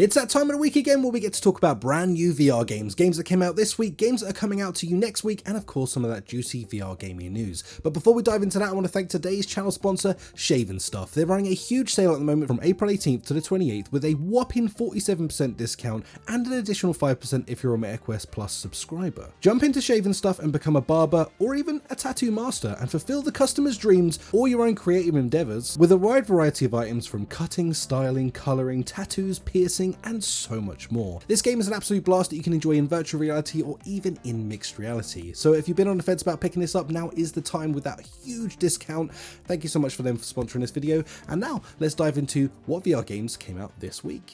It's that time of the week again where we get to talk about brand new VR games, games that came out this week, games that are coming out to you next week, and of course some of that juicy VR gaming news. But before we dive into that, I want to thank today's channel sponsor, Shaven Stuff. They're running a huge sale at the moment from April 18th to the 28th with a whopping 47% discount and an additional 5% if you're a MetaQuest Plus subscriber. Jump into Shaven Stuff and become a barber or even a tattoo master and fulfill the customer's dreams or your own creative endeavors with a wide variety of items from cutting, styling, coloring, tattoos, piercing, and so much more. This game is an absolute blast that you can enjoy in virtual reality or even in mixed reality. So if you've been on the fence about picking this up, now is the time with that huge discount. Thank you so much for them for sponsoring this video. And now let's dive into what VR games came out this week.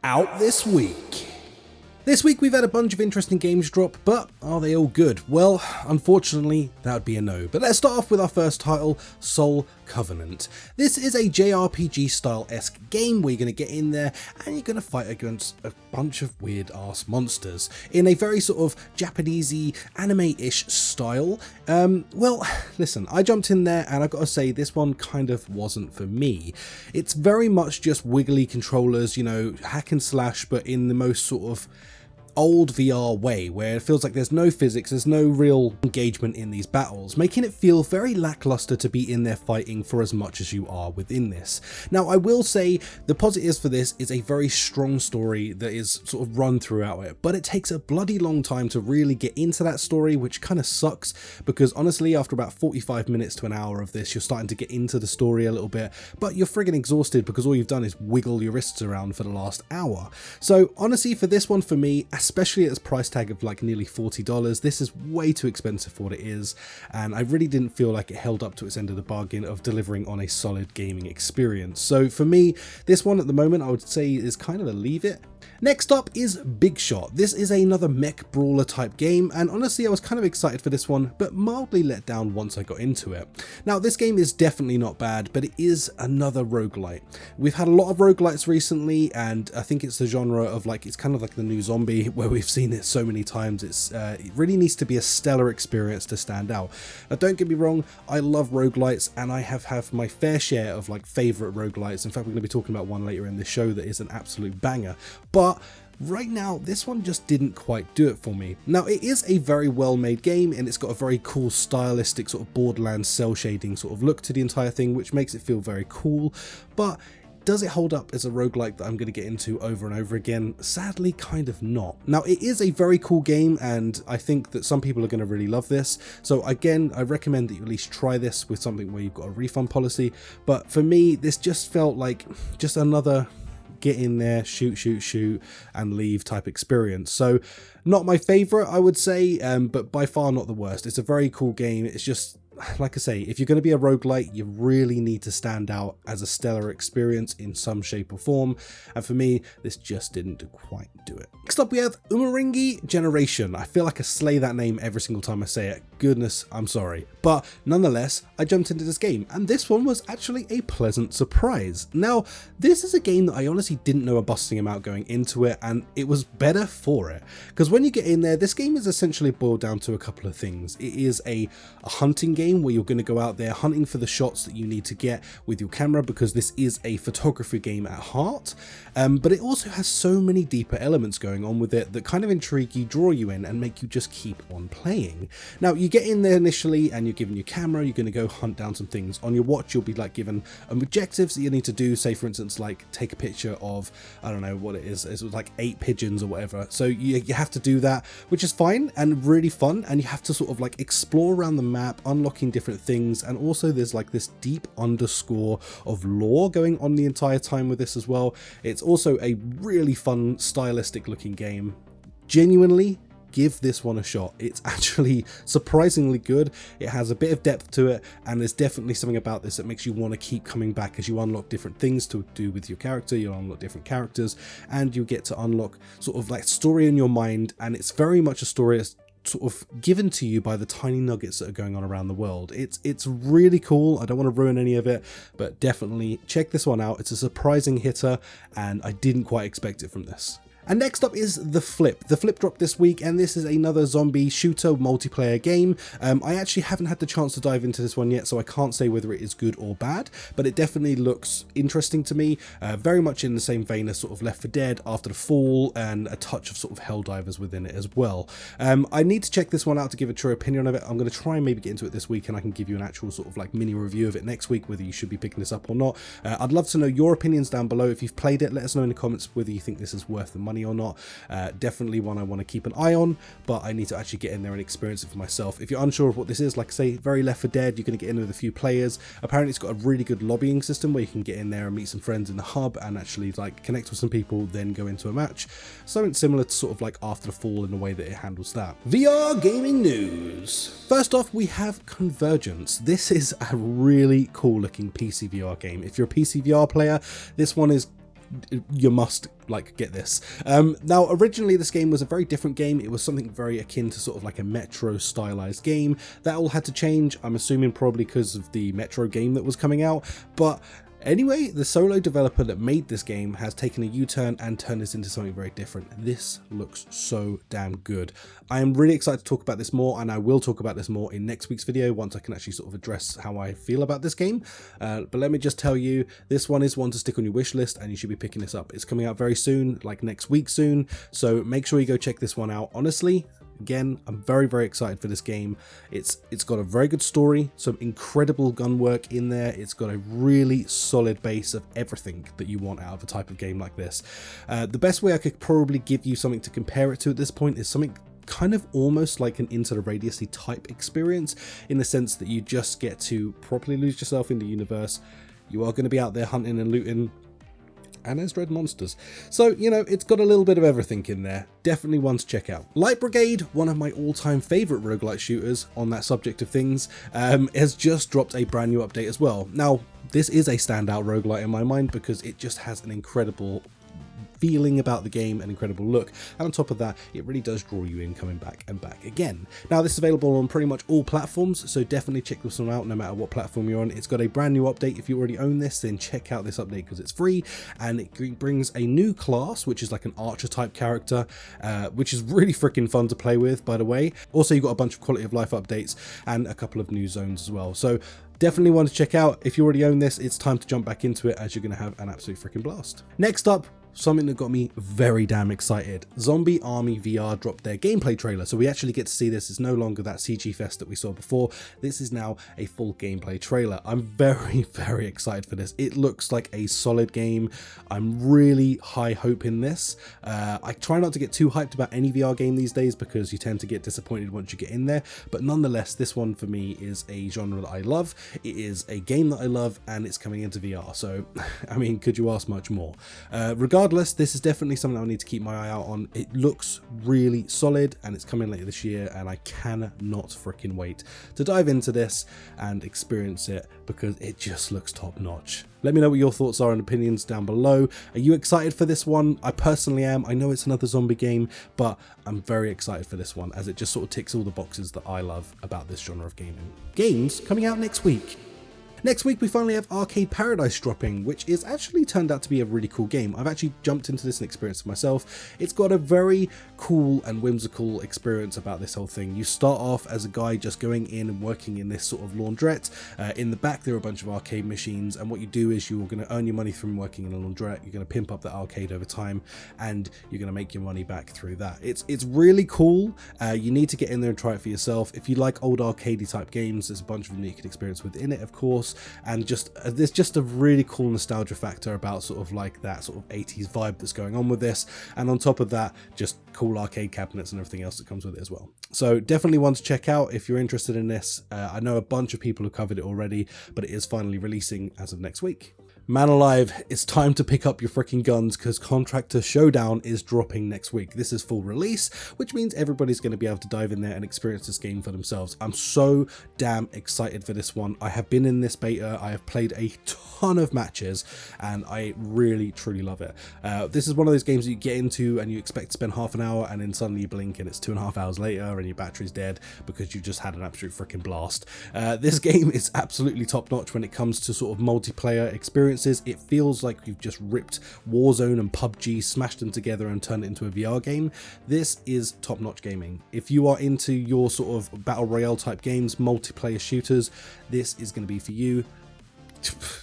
This week we've had a bunch of interesting games drop, but are they all good? Well, unfortunately, that would be a no. But let's start off with our first title, Soul Covenant. This is a JRPG style-esque game where you're going to get in there and you're going to fight against a bunch of weird-ass monsters in a very sort of Japanesey, anime-ish style. Well, listen, I jumped in there and I've got to say this one kind of wasn't for me. It's very much just wiggly controllers, you know, hack and slash, but in the most sort of old VR way, where it feels like there's no physics, there's no real engagement in these battles, making it feel very lackluster to be in there fighting for as much as you are within this. Now, I will say the positives for this is a very strong story that is sort of run throughout it, but it takes a bloody long time to really get into that story, which kind of sucks because honestly, after about 45 minutes to an hour of this, you're starting to get into the story a little bit, but you're friggin' exhausted because all you've done is wiggle your wrists around for the last hour. So honestly, for this one, for me, especially at its price tag of like nearly $40, this is way too expensive for what it is, and I really didn't feel like it held up to its end of the bargain of delivering on a solid gaming experience. So for me, this one at the moment I would say is kind of a leave it. Next up is Big Shot. This is another mech brawler type game, and honestly I was kind of excited for this one, but mildly let down once I got into it. Now this game is definitely not bad, but it is another roguelite. We've had a lot of roguelites recently, and I think it's the genre of like, it's kind of like the new Zombie, where we've seen it so many times. It really needs to be a stellar experience to stand out. Now don't get me wrong, I love roguelites, and I have my fair share of like favorite roguelites. In fact, we're going to be talking about one later in the show that is an absolute banger. But right now, this one just didn't quite do it for me. Now, it is a very well-made game, and it's got a very cool stylistic sort of Borderlands cell shading sort of look to the entire thing, which makes it feel very cool. But does it hold up as a roguelike that I'm going to get into over and over again? Sadly, kind of not. Now, it is a very cool game, and I think that some people are going to really love this. So again, I recommend that you at least try this with something where you've got a refund policy. But for me, this just felt like just another get in there, shoot, and leave type experience. So not my favorite, I would say, but by far not the worst. It's a very cool game. It's just, like I say, if you're going to be a roguelite, you really need to stand out as a stellar experience in some shape or form, and for me, this just didn't quite do it. Next up, we have Umurangi Generation. I feel like I slay that name every single time I say it. Goodness, I'm sorry. But nonetheless, I jumped into this game, and this one was actually a pleasant surprise. Now, this is a game that I honestly didn't know a busting amount going into it, and it was better for it. Because when you get in there, this game is essentially boiled down to a couple of things. It is a hunting game where you're going to go out there hunting for the shots that you need to get with your camera, because this is a photography game at heart, but it also has so many deeper elements going on with it that kind of intrigue you, draw you in, and make you just keep on playing. Now, you get in there initially and you're given your camera, you're going to go hunt down some things. On your watch, you'll be like given objectives that you need to do, say for instance like take a picture of, I don't know what it is, it's like 8 pigeons or whatever. So you have to do that, which is fine and really fun, and you have to sort of like explore around the map, unlocking different things, and also there's like this deep underscore of lore going on the entire time with this as well. It's also a really fun stylistic looking game. Genuinely give this one a shot. It's actually surprisingly good. It has a bit of depth to it, and there's definitely something about this that makes you want to keep coming back as you unlock different things to do with your character. You'll unlock different characters, and you get to unlock sort of like story in your mind, and it's very much a story that's sort of given to you by the tiny nuggets that are going on around the world. It's really cool. I don't want to ruin any of it, but definitely check this one out. It's a surprising hitter, and I didn't quite expect it from this. And next up is The Flip. The Flip dropped this week, and this is another zombie shooter multiplayer game. I actually haven't had the chance to dive into this one yet, so I can't say whether it is good or bad, but it definitely looks interesting to me. Very much in the same vein as sort of Left 4 Dead, After the Fall, and a touch of sort of Helldivers within it as well. I need to check this one out to give a true opinion of it. I'm going to try and maybe get into it this week, and I can give you an actual sort of like mini review of it next week, whether you should be picking this up or not. I'd love to know your opinions down below. If you've played it, let us know in the comments whether you think this is worth the money or not. Definitely one I want to keep an eye on, but I need to actually get in there and experience it for myself. If you're unsure of what this is, like I say, very Left 4 Dead, you're going to get in with a few players. Apparently it's got a really good lobbying system where you can get in there and meet some friends in the hub and actually like connect with some people, then go into a match. Something similar to sort of like After the Fall in the way that it handles that. VR gaming news. First off, we have Convergence. This is a really cool looking PCVR game. If you're a PCVR player, this one is, you must like get this. Now originally this game was a very different game. It was something very akin to sort of like a Metro stylized game. That all had to change, I'm assuming probably because of the Metro game that was coming out, but anyway, the solo developer that made this game has taken a U-turn and turned this into something very different. This looks so damn good. I am really excited to talk about this more, and I will talk about this more in next week's video once I can actually sort of address how I feel about this game. But let me just tell you, this one is one to stick on your wish list, and you should be picking this up. It's coming out very soon, like next week soon, so make sure you go check this one out. Honestly, again, I'm very, very excited for this game. It's got a very good story, some incredible gun work in there. It's got a really solid base of everything that you want out of a type of game like this. The best way I could probably give you something to compare it to at this point is something kind of almost like an Into the Radius-y type experience, in the sense that you just get to properly lose yourself in the universe. You are going to be out there hunting and looting, and there's dread monsters. So, you know, it's got a little bit of everything in there. Definitely one to check out. Light Brigade, one of my all-time favourite roguelite shooters on that subject of things, has just dropped a brand new update as well. Now, this is a standout roguelite in my mind because it just has an incredible feeling about the game, an incredible look, and on top of that it really does draw you in, coming back and back again. Now this is available on pretty much all platforms, so definitely check this one out no matter what platform you're on. It's got a brand new update. If you already own this, then check out this update because it's free, and it brings a new class which is like an archer type character, which is really freaking fun to play with, by the way. Also, you've got a bunch of quality of life updates and a couple of new zones as well, so definitely want to check out. If you already own this, it's time to jump back into it, as you're going to have an absolute freaking blast. Next up, something that got me very damn excited. Zombie Army VR dropped their gameplay trailer, so we actually get to see this. It's no longer that CG fest that we saw before. This is now a full gameplay trailer. I'm very, very excited for this. It looks like a solid game. I'm really high hope in this. I try not to get too hyped about any VR game these days because you tend to get disappointed once you get in there, but nonetheless, this one for me is a genre that I love. It is a game that I love, and it's coming into VR, so I mean, could you ask much more? Regardless, this is definitely something I need to keep my eye out on. It looks really solid, and it's coming later this year, and I cannot freaking wait to dive into this and experience it because it just looks top notch. Let me know what your thoughts are and opinions down below. Are you excited for this one? I personally am. I know it's another zombie game, but I'm very excited for this one as it just sort of ticks all the boxes that I love about this genre of gaming. Games coming out next week. Next week we finally have Arcade Paradise dropping, which is actually turned out to be a really cool game. I've actually jumped into this and experienced it myself. It's got a very cool and whimsical experience about this whole thing. You start off as a guy just going in and working in this sort of laundrette. In the back there are a bunch of arcade machines, and what you do is you're going to earn your money from working in a laundrette. You're going to pimp up the arcade over time, and you're going to make your money back through that. It's really cool. You need to get in there and try it for yourself. If you like old arcadey type games, there's a bunch of them that you can experience within it, of course. And just there's just a really cool nostalgia factor about sort of like that sort of 80s vibe that's going on with this, and on top of that, just cool arcade cabinets and everything else that comes with it as well. So definitely one to check out if you're interested in this. I know a bunch of people have covered it already, but it is finally releasing as of next week. Man alive, it's time to pick up your freaking guns because Contractor Showdown is dropping next week. This is full release, which means everybody's going to be able to dive in there and experience this game for themselves. I'm so damn excited for this one. I have been in this beta, I have played a ton of matches, and I really truly love it. This is one of those games that you get into and you expect to spend half an hour, and then suddenly you blink and it's 2.5 hours later and your battery's dead because you just had an absolute freaking blast. This game is absolutely top notch when it comes to sort of multiplayer experience experiences. It feels like you've just ripped Warzone and PUBG, smashed them together and turned it into a VR game. This is top-notch gaming. If you are into your sort of battle royale type games, multiplayer shooters, this is going to be for you.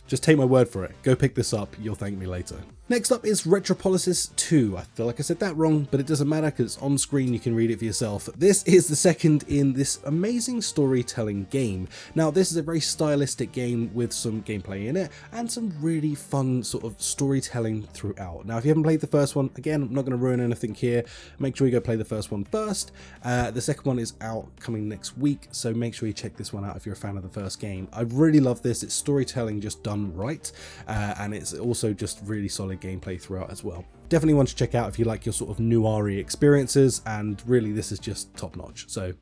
Just take my word for it. Go pick this up. You'll thank me later. Next up is Retropolis 2. I feel like I said that wrong, but it doesn't matter because it's on screen. You can read it for yourself. This is the second in this amazing storytelling game. Now, this is a very stylistic game with some gameplay in it and some really fun sort of storytelling throughout. Now, if you haven't played the first one, again, I'm not going to ruin anything here. Make sure you go play the first one first. The second one is out coming next week, so make sure you check this one out if you're a fan of the first game. I really love this. It's storytelling just done right, and it's also just really solid gameplay throughout as well. Definitely one to check out if you like your sort of noir-y experiences, and really this is just top notch, so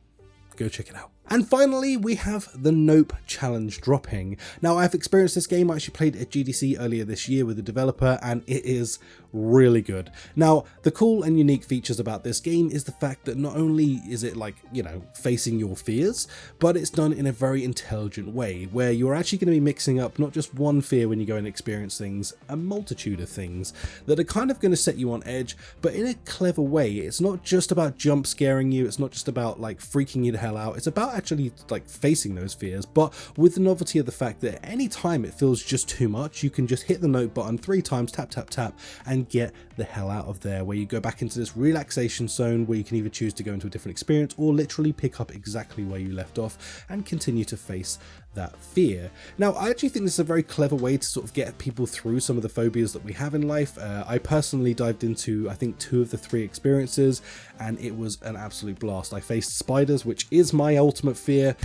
go check it out. And finally, we have the Nope challenge dropping. Now, I've experienced this game. I actually played it at GDC earlier this year with the developer, and it is really good. Now, the cool and unique features about this game is the fact that not only is it like, you know, facing your fears, but it's done in a very intelligent way, where you're actually going to be mixing up not just one fear when you go and experience things, a multitude of things that are kind of going to set you on edge, but in a clever way. It's not just about jump scaring you. It's not just about like freaking you the hell out. It's about actually like facing those fears, but with the novelty of the fact that any time it feels just too much, you can just hit the note button 3 times, tap, tap, tap, and get the hell out of there, where you go back into this relaxation zone where you can either choose to go into a different experience or literally pick up exactly where you left off and continue to face that fear. Now, I actually think this is a very clever way to sort of get people through some of the phobias that we have in life. I personally dived into, I think, 2 of the 3 experiences, and it was an absolute blast. I faced spiders, which is my ultimate fear,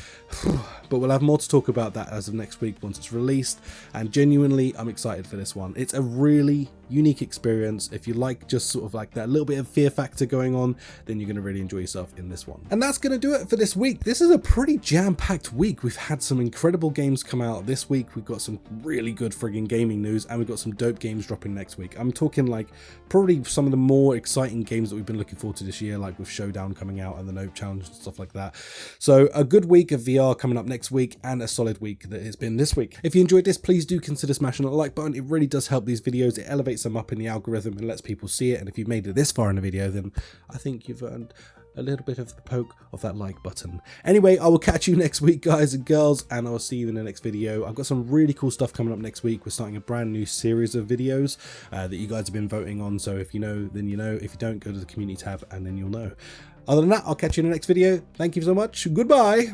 but we'll have more to talk about that as of next week once it's released, and genuinely, I'm excited for this one. It's a really unique experience. If you like just sort of like that little bit of fear factor going on, then you're going to really enjoy yourself in this one. And that's going to do it for this week. This is a pretty jam-packed week. We've had some incredible games come out this week. We've got some really good friggin' gaming news, and we've got some dope games dropping next week. I'm talking like probably some of the more exciting games that we've been looking forward to this year, like with Showdown coming out and the Nope Challenge and stuff like that. So a good week of VR coming up next week, and a solid week that it's been this week. If you enjoyed this, please do consider smashing that like button. It really does help these videos. It elevates them up in the algorithm and lets people see it. And if you've made it this far in the video, then I think you've earned a little bit of the poke of that like button. Anyway, I will catch you next week, guys and girls, and I'll see you in the next video. I've got some really cool stuff coming up next week. We're starting a brand new series of videos that you guys have been voting on, so if you know, then you know. If you don't, go to the community tab and then you'll know. Other than that, I'll catch you in the next video. Thank you so much. Goodbye.